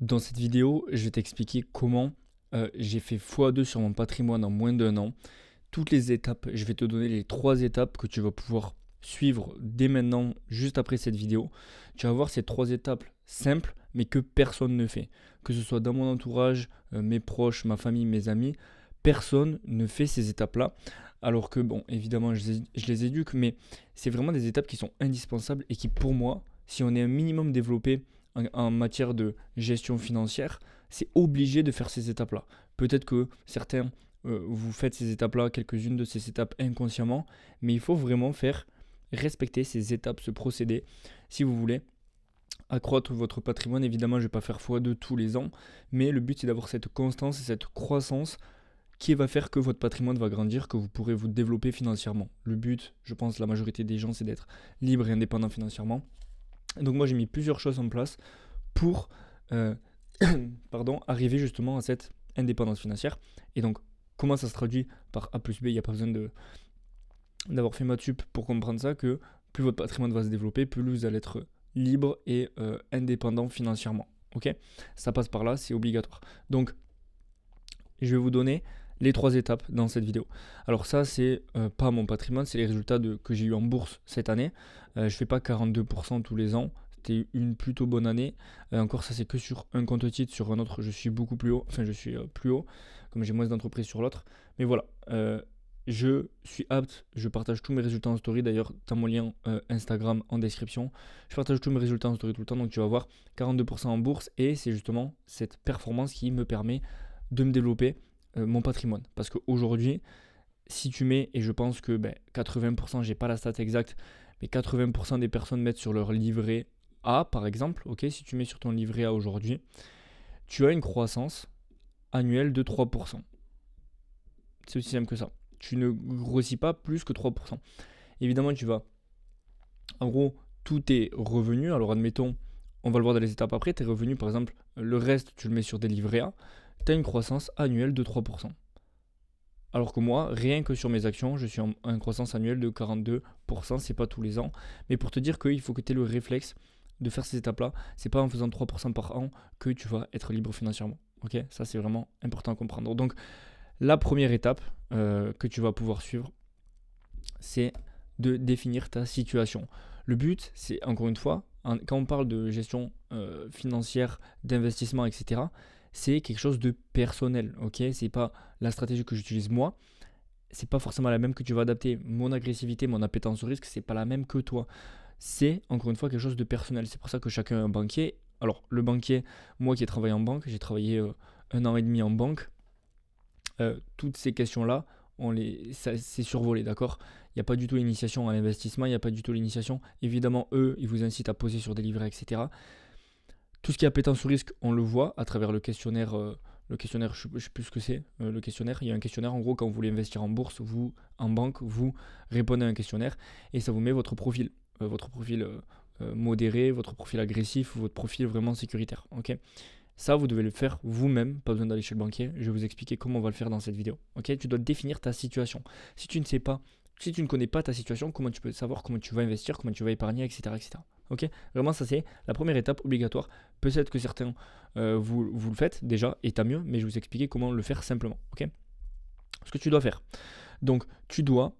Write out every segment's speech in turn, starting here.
Dans cette vidéo, je vais t'expliquer comment j'ai fait x2 sur mon patrimoine en moins d'un an. Toutes les étapes, je vais te donner les 3 étapes que tu vas pouvoir suivre dès maintenant, juste après cette vidéo. Tu vas voir ces 3 étapes simples, mais que personne ne fait. Que ce soit dans mon entourage, mes proches, ma famille, mes amis, personne ne fait ces étapes-là. Alors que, bon, évidemment, je les éduque, mais c'est vraiment des étapes qui sont indispensables et qui, pour moi, si on est un minimum développé en matière de gestion financière, c'est obligé de faire ces étapes-là. Peut-être que certains, vous faites ces étapes-là, quelques-unes de ces étapes inconsciemment, mais il faut vraiment faire respecter ces étapes, ce procédé, si vous voulez accroître votre patrimoine. Évidemment, je ne vais pas faire x2 tous les ans, mais le but c'est d'avoir cette constance et cette croissance qui va faire que votre patrimoine va grandir, que vous pourrez vous développer financièrement. Le but, je pense, la majorité des gens, c'est d'être libre et indépendant financièrement. Donc moi, j'ai mis plusieurs choses en place pour euh, arriver justement à cette indépendance financière. Et donc, comment ça se traduit par A plus B? Il n'y a pas besoin d'avoir fait maths sup pour comprendre ça, que plus votre patrimoine va se développer, plus vous allez être libre et indépendant financièrement. Ok? Ça passe par là, c'est obligatoire. Donc, je vais vous donner les 3 étapes dans cette vidéo. Alors ça, c'est pas mon patrimoine, c'est les résultats que j'ai eu en bourse cette année. Je fais pas 42% tous les ans. C'était une plutôt bonne année. Encore, ça c'est que sur un compte titre, sur un autre, je suis beaucoup plus haut. Enfin, je suis plus haut, comme j'ai moins d'entreprises sur l'autre. Mais voilà, je suis apte, je partage tous mes résultats en story. D'ailleurs, tu as mon lien Instagram en description. Je partage tous mes résultats en story tout le temps, donc tu vas voir 42% en bourse. Et c'est justement cette performance qui me permet de me développer mon patrimoine. Parce qu'aujourd'hui, si tu mets, et je pense que 80%, j'ai pas la stat exacte, mais 80% des personnes mettent sur leur livret A, par exemple, ok, si tu mets sur ton livret A aujourd'hui, tu as une croissance annuelle de 3%. C'est aussi simple que ça. Tu ne grossis pas plus que 3%. Évidemment, tu vas, en gros, tous tes revenus, alors admettons, on va le voir dans les étapes après, tes revenus, par exemple, le reste, tu le mets sur des livrets A, tu as une croissance annuelle de 3%. Alors que moi, rien que sur mes actions, je suis en croissance annuelle de 42%, c'est pas tous les ans. Mais pour te dire qu'il faut que tu aies le réflexe de faire ces étapes-là, c'est pas en faisant 3% par an que tu vas être libre financièrement. Ok, ça c'est vraiment important à comprendre. Donc la première étape que tu vas pouvoir suivre, c'est de définir ta situation. Le but, c'est encore une fois, quand on parle de gestion financière, d'investissement, etc., c'est quelque chose de personnel. Ok, c'est pas la stratégie que j'utilise moi, c'est pas forcément la même que tu vas adapter. Mon agressivité, mon appétence au risque, c'est pas la même que toi. C'est encore une fois quelque chose de personnel. C'est pour ça que chacun a un banquier. Alors le banquier, moi qui ai travaillé en banque, j'ai travaillé 1 an et demi en banque. Toutes ces questions-là, c'est survolé, d'accord? Il n'y a pas du tout l'initiation à l'investissement, il n'y a pas du tout l'initiation. Évidemment, eux, ils vous incitent à poser sur des livrets, etc. Tout ce qui est appétence au risque, on le voit à travers le questionnaire. Le questionnaire, je ne sais plus ce que c'est, le questionnaire. Il y a un questionnaire, en gros, quand vous voulez investir en bourse, vous, en banque, vous répondez à un questionnaire et ça vous met votre profil. Modéré, votre profil agressif, votre profil vraiment sécuritaire. Ok, ça, vous devez le faire vous-même, pas besoin d'aller chez le banquier. Je vais vous expliquer comment on va le faire dans cette vidéo. Ok, tu dois définir ta situation. Si tu ne sais pas, si tu ne connais pas ta situation, comment tu peux savoir comment tu vas investir, comment tu vas épargner, etc. etc. Ok, vraiment, ça c'est la première étape obligatoire. Peut-être que certains vous le faites déjà, et tant mieux, mais je vais vous expliquer comment le faire simplement. Ok, ce que tu dois faire. Donc, tu dois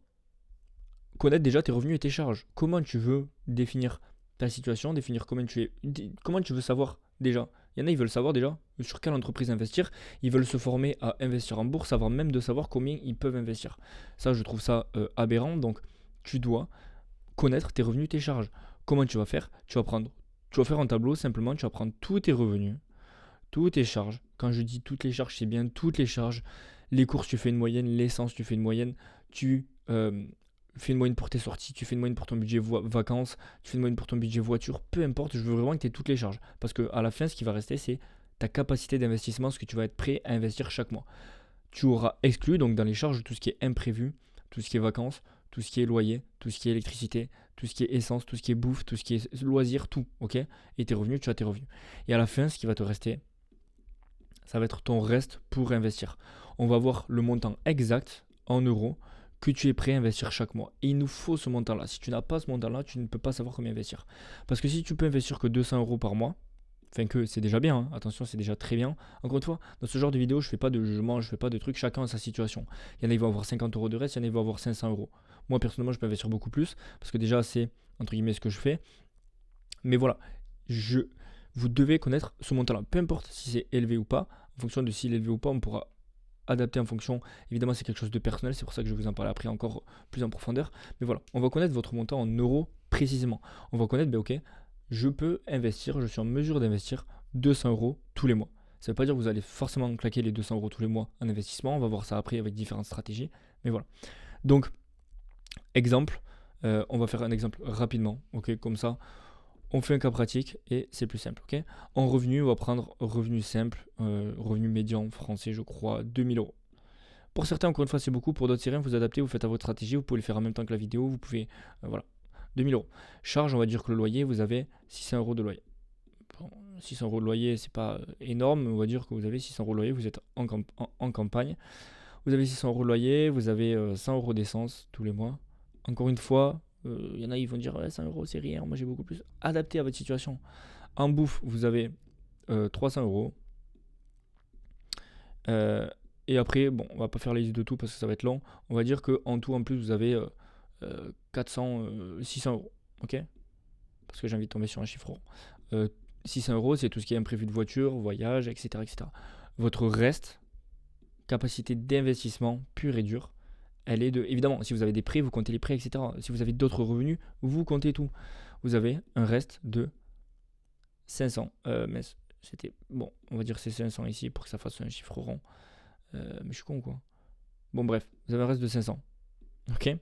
connaître déjà tes revenus et tes charges. Comment tu veux définir ta situation, définir comment tu veux savoir déjà. Il y en a, ils veulent savoir déjà sur quelle entreprise investir. Ils veulent se former à investir en bourse avant même de savoir combien ils peuvent investir. Ça, je trouve ça aberrant. Donc, tu dois connaître tes revenus, tes charges. Comment tu vas faire? Tu vas faire un tableau simplement. Tu vas prendre tous tes revenus, toutes tes charges. Quand je dis toutes les charges, c'est bien toutes les charges. Les courses, tu fais une moyenne. L'essence, tu fais une moyenne. Tu fais une moyenne pour tes sorties, tu fais une moyenne pour ton budget vacances, tu fais une moyenne pour ton budget voiture, peu importe, je veux vraiment que tu aies toutes les charges. Parce qu'à la fin, ce qui va rester, c'est ta capacité d'investissement, ce que tu vas être prêt à investir chaque mois. Tu auras exclu, donc dans les charges, tout ce qui est imprévu, tout ce qui est vacances, tout ce qui est loyer, tout ce qui est électricité, tout ce qui est essence, tout ce qui est bouffe, tout ce qui est loisir, tout, ok? Et tes revenus, tu as tes revenus. Et à la fin, ce qui va te rester, ça va être ton reste pour investir. On va voir le montant exact en euros que tu es prêt à investir chaque mois. Et il nous faut ce montant-là. Si tu n'as pas ce montant-là, tu ne peux pas savoir combien investir. Parce que si tu peux investir que 200 euros par mois, Enfin que c'est déjà bien, hein. Attention, c'est déjà très bien. Encore une fois, dans ce genre de vidéo, je fais pas de jugement, je fais pas de trucs, chacun a sa situation. Il y en a qui vont avoir 50 euros de reste, il y en a qui vont avoir 500 euros. Moi personnellement, je peux investir beaucoup plus parce que déjà c'est entre guillemets ce que je fais. Mais voilà, vous devez connaître ce montant-là. Peu importe si c'est élevé ou pas, en fonction de s'il est élevé ou pas, on pourra adapter en fonction. Évidemment, c'est quelque chose de personnel, c'est pour ça que je vais vous en parler après encore plus en profondeur. Mais voilà, on va connaître votre montant en euros précisément. On va connaître, ben ok, je peux investir, je suis en mesure d'investir 200 euros tous les mois. Ça ne veut pas dire que vous allez forcément claquer les 200 euros tous les mois en investissement. On va voir ça après avec différentes stratégies. Mais voilà. Donc, exemple, on va faire un exemple rapidement. Ok, comme ça, on fait un cas pratique et c'est plus simple. Ok. En revenu, on va prendre revenu simple, revenu médian français, je crois, 2000 euros. Pour certains, encore une fois, c'est beaucoup. Pour d'autres, c'est rien. Vous adaptez, vous faites à votre stratégie. Vous pouvez le faire en même temps que la vidéo. Vous pouvez, voilà. 2000 euros. Charge, on va dire que le loyer, vous avez 600 euros de loyer. Bon, 600 euros de loyer, c'est pas énorme. On va dire que vous avez 600 euros de loyer. Vous êtes en campagne. Vous avez 600 euros de loyer. Vous avez 100 euros d'essence tous les mois. Encore une fois, il y en a qui vont dire ouais, 100 euros, c'est rien. Moi, j'ai beaucoup plus. Adapté à votre situation. En bouffe, vous avez 300 euros. Et après, bon, on va pas faire la liste de tout parce que ça va être long. On va dire qu'en tout, en plus, vous avez 600 euros. Ok. Parce que j'ai envie de tomber sur un chiffre rond. 600 euros, c'est tout ce qui est imprévu de voiture, voyage, etc., etc. Votre reste, capacité d'investissement pure et dure, elle est de. Évidemment, si vous avez des prêts, vous comptez les prêts, etc. Si vous avez d'autres revenus, vous comptez tout. Vous avez un reste de 500. Mais c'était. Bon, on va dire c'est 500 ici pour que ça fasse un chiffre rond. Mais je suis con quoi. Bon, bref, vous avez un reste de 500. Ok.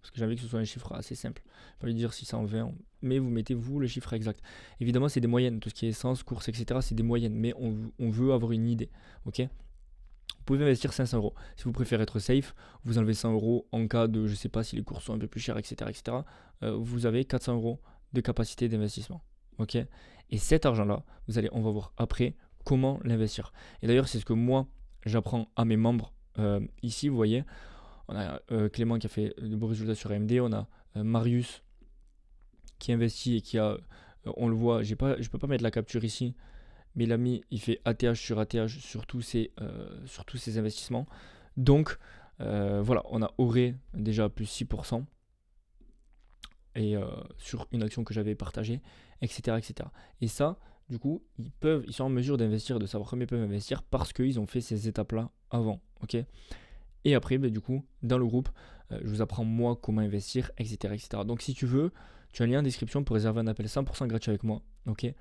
Parce que j'ai envie que ce soit un chiffre assez simple. Je vais dire 620, mais vous mettez vous le chiffre exact. Évidemment, c'est des moyennes. Tout ce qui est essence, course, etc., c'est des moyennes. Mais on veut avoir une idée. Ok. Vous pouvez investir 500 euros. Si vous préférez être safe, vous enlevez 100 euros en cas de, je sais pas, si les courses sont un peu plus chères, etc., etc. Vous avez 400 euros de capacité d'investissement. Ok. Et cet argent-là, on va voir après comment l'investir. Et d'ailleurs, c'est ce que moi, j'apprends à mes membres. Ici, vous voyez, on a Clément qui a fait de beaux résultats sur AMD. On a Marius qui investit et qui a, on le voit, je ne peux pas mettre la capture ici, mais l'ami, il fait ATH sur ATH sur tous ses investissements. Donc, voilà, on a Auré déjà plus 6%. Et sur une action que j'avais partagée, etc., etc. Et ça, du coup, ils sont en mesure d'investir, de savoir comment ils peuvent investir parce qu'ils ont fait ces étapes-là avant. Ok. Et après, bah, du coup, dans le groupe, je vous apprends moi comment investir, etc., etc. Donc si tu veux, tu as un lien en description pour réserver un appel 100% gratuit avec moi. Ok.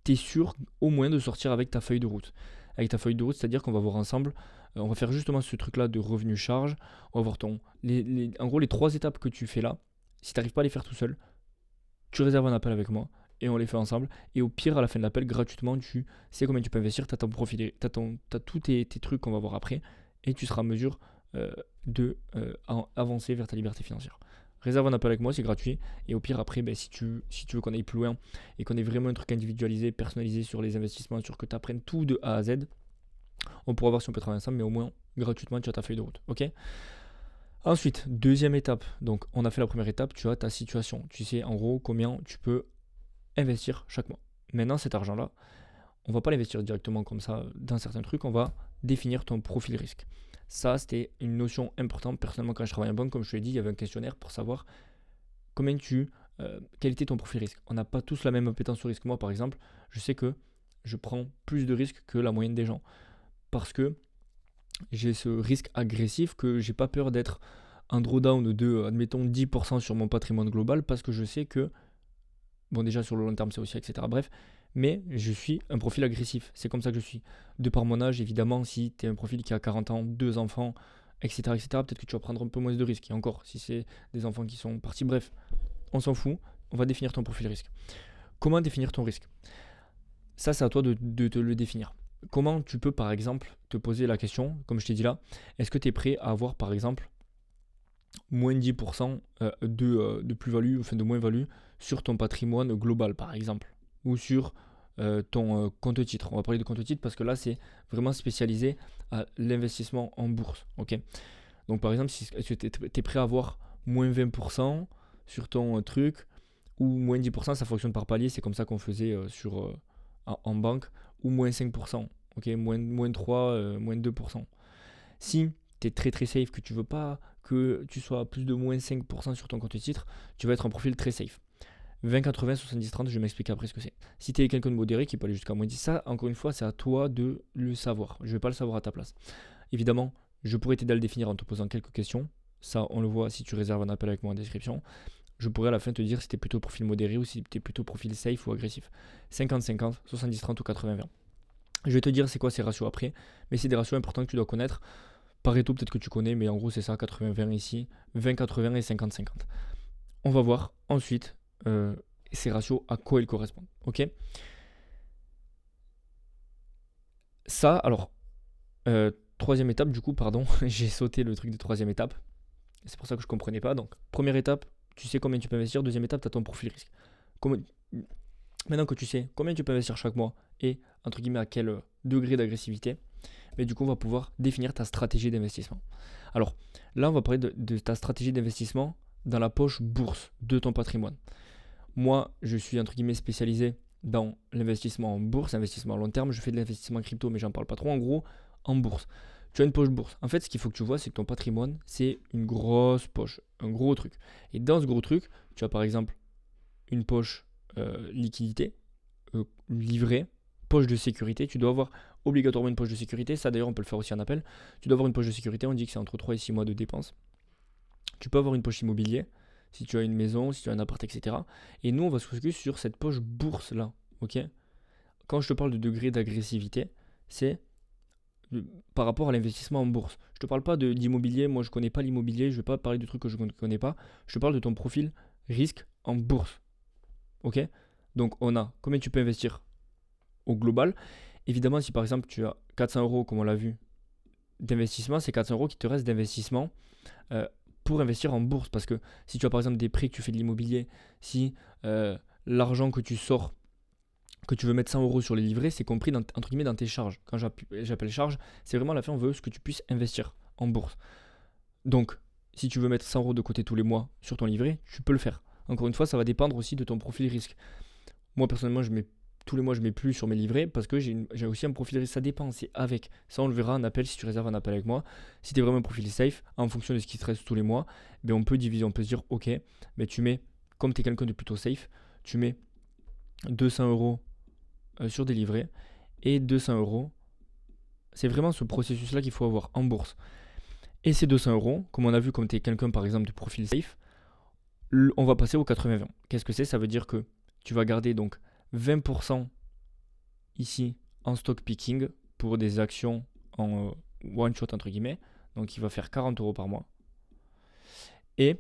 Tu es sûr au moins de sortir avec ta feuille de route. Avec ta feuille de route, c'est-à-dire qu'on va voir ensemble, on va faire justement ce truc-là de revenu charge. On va voir en gros les 3 étapes que tu fais là. Si tu n'arrives pas à les faire tout seul, tu réserves un appel avec moi et on les fait ensemble. Et au pire, à la fin de l'appel, gratuitement, tu sais combien tu peux investir, tu as ton profil, tu as tous tes trucs qu'on va voir après et tu seras en mesure d'avancer vers ta liberté financière. Réserve un appel avec moi, c'est gratuit. Et au pire, après, si tu veux qu'on aille plus loin et qu'on ait vraiment un truc individualisé, personnalisé sur les investissements, sur que tu apprennes tout de A à Z, on pourra voir si on peut travailler ensemble, mais au moins, gratuitement, tu as ta feuille de route. Ok. Ensuite, deuxième étape. Donc, on a fait la première étape, tu as ta situation. Tu sais en gros combien tu peux investir chaque mois. Maintenant, cet argent-là, on ne va pas l'investir directement comme ça dans certains trucs, on va définir ton profil risque. Ça, c'était une notion importante. Personnellement, quand je travaillais en banque, comme je te l'ai dit, il y avait un questionnaire pour savoir quel était ton profil risque. On n'a pas tous la même appétence au risque. Moi, par exemple, je sais que je prends plus de risques que la moyenne des gens. Parce que j'ai ce risque agressif que j'ai pas peur d'être un drawdown de, admettons, 10% sur mon patrimoine global parce que je sais que, bon déjà sur le long terme c'est aussi, etc. Bref, mais je suis un profil agressif, c'est comme ça que je suis. De par mon âge, évidemment, si tu es un profil qui a 40 ans, 2 enfants, etc., etc., peut-être que tu vas prendre un peu moins de risques. Et encore, si c'est des enfants qui sont partis, bref, on s'en fout, on va définir ton profil risque. Comment définir ton risque? Ça, c'est à toi de te le définir. Comment tu peux, par exemple, te poser la question, comme je t'ai dit là, est-ce que tu es prêt à avoir, par exemple, moins 10% de plus-value, enfin de moins-value, sur ton patrimoine global, par exemple, ou sur ton compte titre. On va parler de compte titre parce que là, c'est vraiment spécialisé à l'investissement en bourse. Ok. Donc, par exemple, est-ce que tu es prêt à avoir moins 20% sur ton truc, ou moins 10%, ça fonctionne par palier, c'est comme ça qu'on faisait en banque, ou moins 5%, ok, moins 3, moins 2%. Si tu es très très safe, que tu veux pas que tu sois à plus de moins 5% sur ton compte titre, tu vas être un profil très safe. 20, 80, 70, 30, je vais m'expliquer après ce que c'est. Si tu es quelqu'un de modéré qui peut aller jusqu'à moins 10, ça, encore une fois, c'est à toi de le savoir. Je ne vais pas le savoir à ta place. Évidemment, je pourrais t'aider à le définir en te posant quelques questions. Ça, on le voit si tu réserves un appel avec moi en description. Je pourrais à la fin te dire si tu es plutôt profil modéré ou si tu es plutôt profil safe ou agressif. 50-50, 70-30 ou 80-20. Je vais te dire c'est quoi ces ratios après, mais c'est des ratios importants que tu dois connaître. Pareto, peut-être que tu connais, mais en gros, c'est ça, 80-20 ici, 20-80 et 50-50. On va voir ensuite ces ratios, à quoi ils correspondent. Ok. Ça, alors, troisième étape, du coup, pardon, j'ai sauté le truc de troisième étape. C'est pour ça que je ne comprenais pas. Donc, première étape, tu sais combien tu peux investir. Deuxième étape, tu as ton profil risque. Maintenant que tu sais combien tu peux investir chaque mois et, entre guillemets, à quel degré d'agressivité, mais du coup, on va pouvoir définir ta stratégie d'investissement. Alors, là, on va parler de ta stratégie d'investissement dans la poche bourse de ton patrimoine. Moi, je suis, entre guillemets, spécialisé dans l'investissement en bourse, investissement à long terme. Je fais de l'investissement crypto, mais j'en parle pas trop. En gros, en bourse. Tu as une poche bourse. En fait, ce qu'il faut que tu vois, c'est que ton patrimoine, c'est une grosse poche, un gros truc. Et dans ce gros truc, tu as par exemple une poche liquidité, livret, poche de sécurité. Tu dois avoir obligatoirement une poche de sécurité. Ça, d'ailleurs, on peut le faire aussi en appel. Tu dois avoir une poche de sécurité. On dit que c'est entre 3 et 6 mois de dépenses. Tu peux avoir une poche immobilier, si tu as une maison, si tu as un appart, etc. Et nous, on va se focus sur cette poche bourse-là. Ok. Quand je te parle de degré d'agressivité, c'est par rapport à l'investissement en bourse. Je ne te parle pas d'immobilier, moi je ne connais pas l'immobilier, je ne vais pas parler de trucs que je ne connais pas. Je te parle de ton profil risque en bourse. Ok. Donc on a combien tu peux investir au global. Évidemment, si par exemple tu as 400 euros, comme on l'a vu, d'investissement, c'est 400 euros qui te reste d'investissement pour investir en bourse. Parce que si tu as par exemple des prêts, que tu fais de l'immobilier, si l'argent que tu sors, que tu veux mettre 100 euros sur les livrets, c'est compris entre guillemets dans tes charges. Quand j'appelle charge, c'est vraiment à la fin, on veut ce que tu puisses investir en bourse. Donc, si tu veux mettre 100 euros de côté tous les mois sur ton livret, tu peux le faire. Encore une fois, ça va dépendre aussi de ton profil risque. Moi, personnellement, tous les mois, je mets plus sur mes livrets parce que j'ai aussi un profil risque. Ça dépend, c'est avec. Ça, on le verra en appel si tu réserves un appel avec moi. Si tu es vraiment un profil safe, en fonction de ce qui te reste tous les mois, ben on peut diviser, on peut se dire, ok, mais tu mets, comme tu es quelqu'un de plutôt safe, tu mets 200 euros sur des livrets et 200 euros. C'est vraiment ce processus-là qu'il faut avoir en bourse. Et ces 200 euros, comme on a vu, comme tu es quelqu'un par exemple de profil safe, on va passer au 80-20. Qu'est-ce que c'est? Ça veut dire que tu vas garder donc 20% ici en stock picking pour des actions en one shot entre guillemets. Donc il va faire 40 euros par mois. Et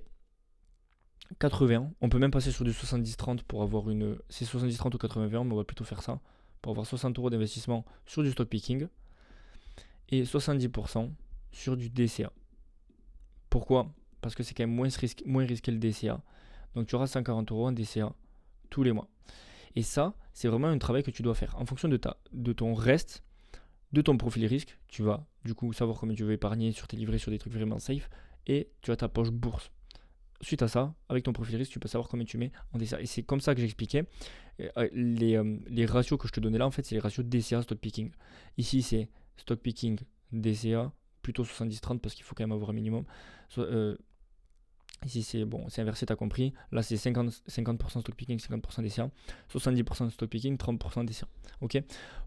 80, on peut même passer sur du 70-30 pour avoir une. C'est 70-30 ou 80-20, mais on va plutôt faire ça. Pour avoir 60 euros d'investissement sur du stock picking. Et 70% sur du DCA. Pourquoi? Parce que c'est quand même moins risqué le DCA. Donc tu auras 140 euros en DCA tous les mois. Et ça, c'est vraiment un travail que tu dois faire. En fonction de ton reste, de ton profil risque, tu vas du coup savoir combien tu veux épargner sur tes livrets, sur des trucs vraiment safe. Et tu as ta poche bourse. Suite à ça, avec ton profil risque, tu peux savoir combien tu mets en DCA. Et c'est comme ça que j'expliquais. Les ratios que je te donnais là, en fait, c'est les ratios DCA stock picking. Ici, c'est stock picking DCA, plutôt 70-30 parce qu'il faut quand même avoir un minimum. Ici, c'est bon, c'est inversé, tu as compris. Là, c'est 50% stock picking, 50% DCA. 70% stock picking, 30% DCA. Ok.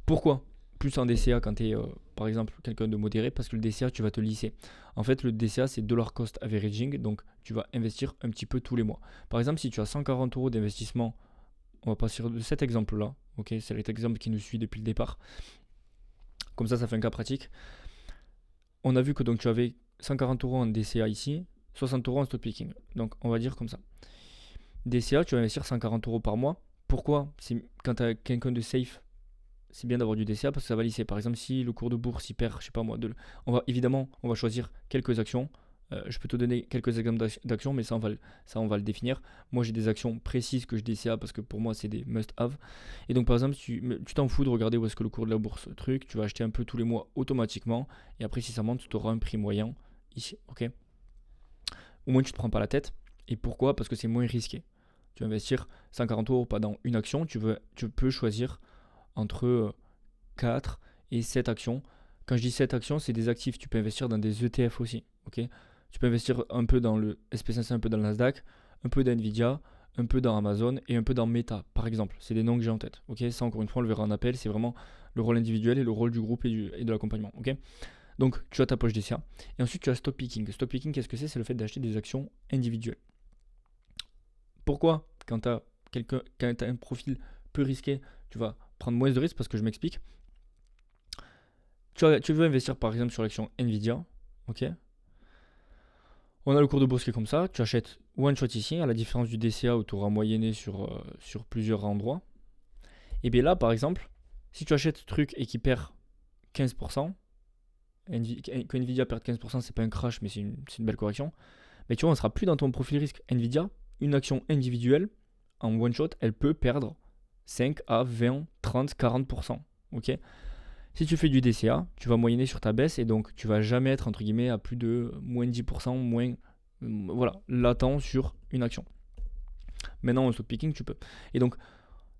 Pourquoi plus en DCA quand tu es, par exemple, quelqu'un de modéré? Parce que le DCA, tu vas te lisser. En fait, le DCA, c'est dollar cost averaging. Donc, tu vas investir un petit peu tous les mois. Par exemple, si tu as 140 euros d'investissement, on va passer de cet exemple-là. Ok, c'est cet exemple qui nous suit depuis le départ. Comme ça fait un cas pratique. On a vu que donc tu avais 140 euros en DCA ici, 60 euros en stock picking. Donc on va dire comme ça. DCA, tu vas investir 140 euros par mois. Pourquoi? Quand tu as quelqu'un de safe, c'est bien d'avoir du DCA parce que ça va lisser. Par exemple, si le cours de bourse il perd, je sais pas moi, évidemment, on va choisir quelques actions. Je peux te donner quelques exemples d'actions, mais ça on va le définir. Moi, j'ai des actions précises que je DCA parce que pour moi, c'est des must-have. Et donc, par exemple, tu t'en fous de regarder où est-ce que le cours de la bourse truc. Tu vas acheter un peu tous les mois automatiquement. Et après, si ça monte, tu auras un prix moyen ici. Ok. Au moins, tu te prends pas la tête. Et pourquoi? Parce que c'est moins risqué. tu vas investir 140 euros pas dans une action, tu peux choisir entre 4 et 7 actions. Quand je dis 7 actions, c'est des actifs. Tu peux investir dans des ETF aussi. Okay, tu peux investir un peu dans le SP500, un peu dans le Nasdaq, un peu dans Nvidia, un peu dans Amazon et un peu dans Meta, par exemple. C'est des noms que j'ai en tête. Okay, ça, encore une fois, on le verra en appel. C'est vraiment le rôle individuel et le rôle du groupe et de l'accompagnement. Okay, donc, tu as ta poche DCA. Et ensuite, tu as stock picking. Stock picking, qu'est-ce que c'est? C'est le fait d'acheter des actions individuelles. Pourquoi, quand tu as un profil peu risqué, tu vas prendre moins de risques? Parce que je m'explique. Tu veux investir par exemple sur l'action Nvidia, ok? On a le cours de bourse qui est comme ça, tu achètes one shot ici, à la différence du DCA où tu auras moyenné sur plusieurs endroits. Et bien là, par exemple, si tu achètes ce truc et qu'il perd 15%, que Nvidia perde 15%, c'est pas un crash, mais c'est une belle correction. Mais tu vois, on ne sera plus dans ton profil risque. Nvidia, une action individuelle, en one shot, elle peut perdre 5 à 20, 30, 40%. Ok? Si tu fais du DCA, tu vas moyenner sur ta baisse et donc tu vas jamais être entre guillemets à plus de moins 10%, moins voilà, latent sur une action. Maintenant en stock picking, tu peux. Et donc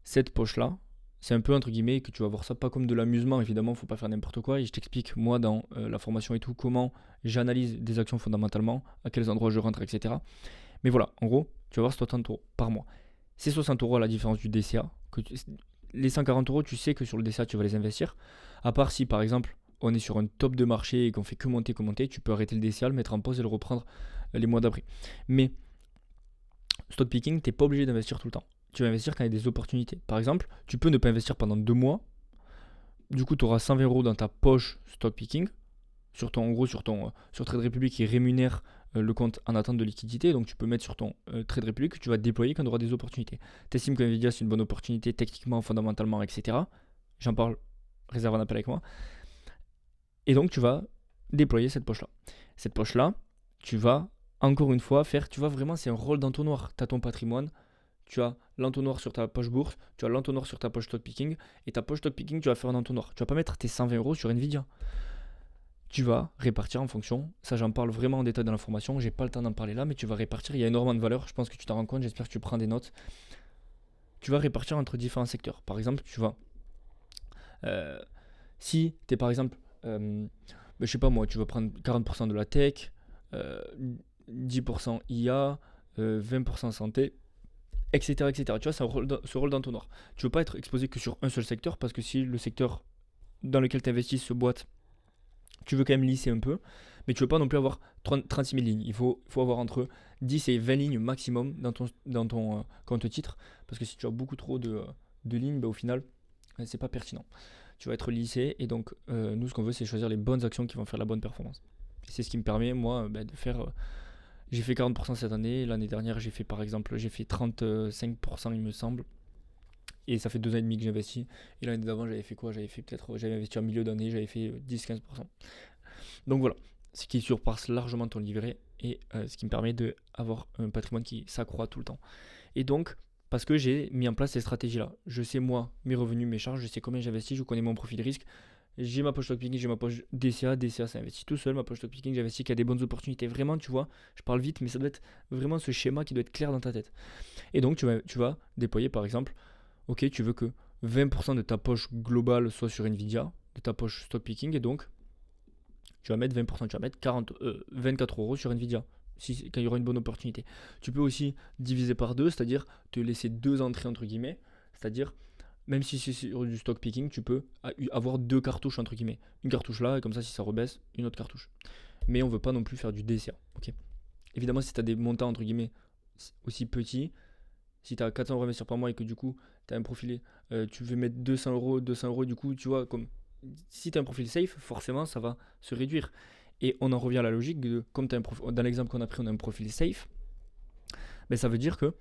cette poche là, c'est un peu entre guillemets que tu vas voir ça pas comme de l'amusement, évidemment, faut pas faire n'importe quoi. Et je t'explique moi dans la formation et tout comment j'analyse des actions fondamentalement, à quels endroits je rentre, etc. Mais voilà, en gros, tu vas avoir 60 euros par mois. C'est 60 euros à la différence du DCA. Les 140 euros, tu sais que sur le DCA, tu vas les investir. À part si, par exemple, on est sur un top de marché et qu'on fait que monter, tu peux arrêter le DCA, le mettre en pause et le reprendre les mois d'après. Mais stock picking, tu n'es pas obligé d'investir tout le temps. Tu vas investir quand il y a des opportunités. Par exemple, tu peux ne pas investir pendant 2 mois. Du coup, tu auras 120 euros dans ta poche stock picking, sur Trade Republic qui rémunère le compte en attente de liquidité. Donc tu peux mettre sur ton Trade Republic que tu vas déployer quand tu auras des opportunités. Tu estimes que Nvidia c'est une bonne opportunité techniquement, fondamentalement, etc. J'en parle, réserve un appel avec moi. Et donc tu vas déployer cette poche-là. Cette poche-là, tu vas encore une fois faire, tu vois vraiment c'est un rôle d'entonnoir. Tu as ton patrimoine, tu as l'entonnoir sur ta poche bourse, tu as l'entonnoir sur ta poche stock picking, et ta poche stock picking, tu vas faire un entonnoir. Tu vas pas mettre tes 120 euros sur Nvidia. Tu vas répartir en fonction, ça j'en parle vraiment en détail dans la formation, j'ai pas le temps d'en parler là, mais tu vas répartir, il y a énormément de valeur, je pense que tu t'en rends compte, j'espère que tu prends des notes. Tu vas répartir entre différents secteurs. Par exemple, tu vas, si tu es par exemple, je sais pas moi, tu vas prendre 40% de la tech, 10% IA, 20% santé, etc., etc. Tu vois, c'est ce rôle d'entonnoir. Tu veux pas être exposé que sur un seul secteur, parce que si le secteur dans lequel tu investis se boite, tu veux quand même lisser un peu, mais tu veux pas non plus avoir 36 000 lignes. Il faut avoir entre 10 et 20 lignes maximum dans ton compte titre, parce que si tu as beaucoup trop de lignes, au final, c'est pas pertinent. Tu vas être lissé, et donc nous, ce qu'on veut, c'est choisir les bonnes actions qui vont faire la bonne performance. Et c'est ce qui me permet, moi, de faire... j'ai fait 40% cette année, l'année dernière, j'ai fait 35%, il me semble. Et ça fait 2 ans et demi que j'investis. Et l'année d'avant, j'avais fait quoi? J'avais investi en milieu d'année, j'avais fait 10-15%. Donc voilà, ce qui surpasse largement ton livret et ce qui me permet d'avoir un patrimoine qui s'accroît tout le temps. Et donc, parce que j'ai mis en place ces stratégies-là, je sais moi, mes revenus, mes charges, je sais combien j'investis, je connais mon profil risque. J'ai ma poche stock picking, j'ai ma poche DCA. DCA, ça investit tout seul. Ma poche stock picking, j'investis qu'il y a des bonnes opportunités. Vraiment, tu vois, je parle vite, mais ça doit être vraiment ce schéma qui doit être clair dans ta tête. Et donc, tu vas déployer, par exemple, ok, tu veux que 20% de ta poche globale soit sur Nvidia, de ta poche stock picking, et donc, tu vas mettre 20%, tu vas mettre 24 euros sur Nvidia, quand il y aura une bonne opportunité. Tu peux aussi diviser par 2, c'est-à-dire te laisser 2 entrées, entre guillemets, c'est-à-dire même si c'est sur du stock picking, tu peux avoir 2 cartouches entre guillemets. Une cartouche là, et comme ça, si ça rebaisse, une autre cartouche. Mais on ne veut pas non plus faire du DCA. Okay, évidemment, si tu as des montants entre guillemets aussi petits, si tu as 400 euros à investir par mois et que du coup, tu as un profil, tu veux mettre 200 euros, du coup, tu vois, comme si tu as un profil safe, forcément, ça va se réduire. Et on en revient à la logique de, comme dans l'exemple qu'on a pris, on a un profil safe, mais ça veut dire que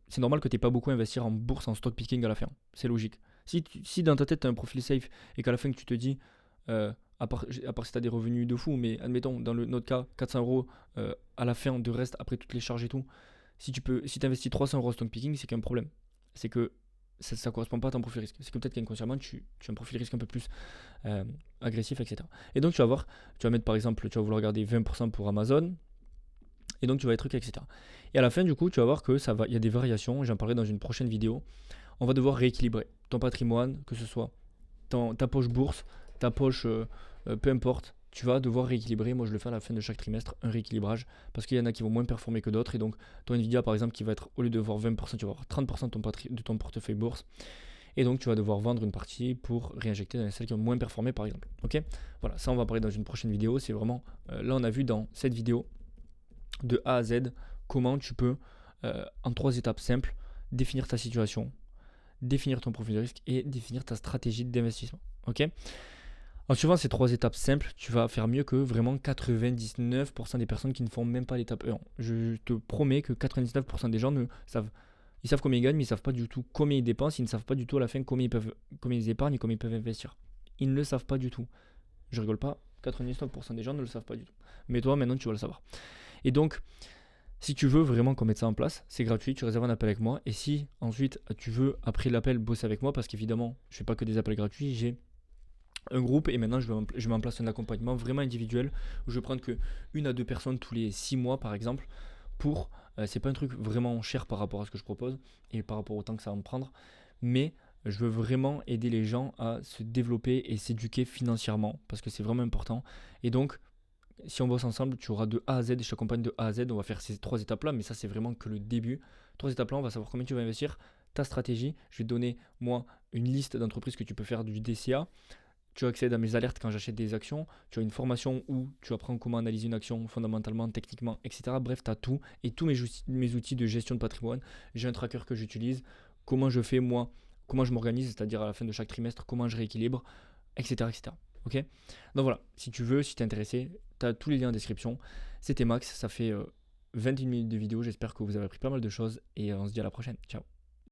c'est normal que tu n'aies pas beaucoup à investir en bourse, en stock picking à la fin. C'est logique. Si dans ta tête tu as un profil safe et qu'à la fin que tu te dis, à part si tu as des revenus de fou, mais admettons, dans notre cas, 400 euros à la fin de reste après toutes les charges et tout, si tu investis 300 euros en stock picking, c'est qu'il y a un problème. C'est que ça ne correspond pas à ton profil risque. C'est que peut-être qu'inconsciemment, tu as un profil risque un peu plus agressif, etc. Et donc, tu vas mettre par exemple, tu vas vouloir garder 20% pour Amazon Et donc tu vas être trucs, etc. Et à la fin, du coup, tu vas voir que il y a des variations, j'en parlerai dans une prochaine vidéo. On va devoir rééquilibrer ton patrimoine, que ce soit ta poche bourse, ta poche, peu importe, tu vas devoir rééquilibrer. Moi, je le fais à la fin de chaque trimestre, un rééquilibrage, parce qu'il y en a qui vont moins performer que d'autres. Et donc, ton Nvidia, par exemple, qui va être, au lieu de voir 20%, tu vas avoir 30% de ton portefeuille bourse. Et donc, tu vas devoir vendre une partie pour réinjecter dans celles qui ont moins performé, par exemple. Ok. Voilà, ça, on va parler dans une prochaine vidéo. C'est vraiment, là, on a vu dans cette vidéo, de A à Z, comment tu peux, en 3 étapes simples, définir ta situation, définir ton profil de risque et définir ta stratégie d'investissement. Ok. En suivant ces 3 étapes simples, tu vas faire mieux que vraiment 99% des personnes qui ne font même pas l'étape 1. Je te promets que 99% des gens ils savent combien ils gagnent, mais ils ne savent pas du tout combien ils dépensent, ils ne savent pas du tout à la fin combien ils épargnent et combien ils peuvent investir. Ils ne le savent pas du tout. Je rigole pas, 99% des gens ne le savent pas du tout. Mais toi, maintenant, tu vas le savoir. Et donc, si tu veux vraiment qu'on mette ça en place, c'est gratuit, tu réserves un appel avec moi. Et si ensuite tu veux, après l'appel, bosser avec moi, parce qu'évidemment, je ne fais pas que des appels gratuits, j'ai un groupe et maintenant je mets en place un accompagnement vraiment individuel où je vais prendre que 1 à 2 personnes tous les 6 mois par exemple pour, c'est pas un truc vraiment cher par rapport à ce que je propose et par rapport au temps que ça va me prendre, mais je veux vraiment aider les gens à se développer et s'éduquer financièrement parce que c'est vraiment important. Et donc si on bosse ensemble, tu auras de A à Z et je t'accompagne de A à Z. On va faire ces 3 étapes là, mais ça c'est vraiment que le début. 3 étapes là, on va savoir combien tu vas investir, ta stratégie. Je vais te donner moi une liste d'entreprises que tu peux faire du DCA. Tu accèdes à mes alertes quand j'achète des actions. Tu as une formation où tu apprends comment analyser une action fondamentalement, techniquement, etc. Bref, tu as tout et tous mes outils de gestion de patrimoine. J'ai un tracker que j'utilise. Comment je fais moi, comment je m'organise, c'est-à-dire à la fin de chaque trimestre, comment je rééquilibre, etc. etc. Ok. Donc voilà, si tu veux, si tu es intéressé, tu as tous les liens en description. C'était Max, ça fait 21 minutes de vidéo. J'espère que vous avez appris pas mal de choses et on se dit à la prochaine. Ciao.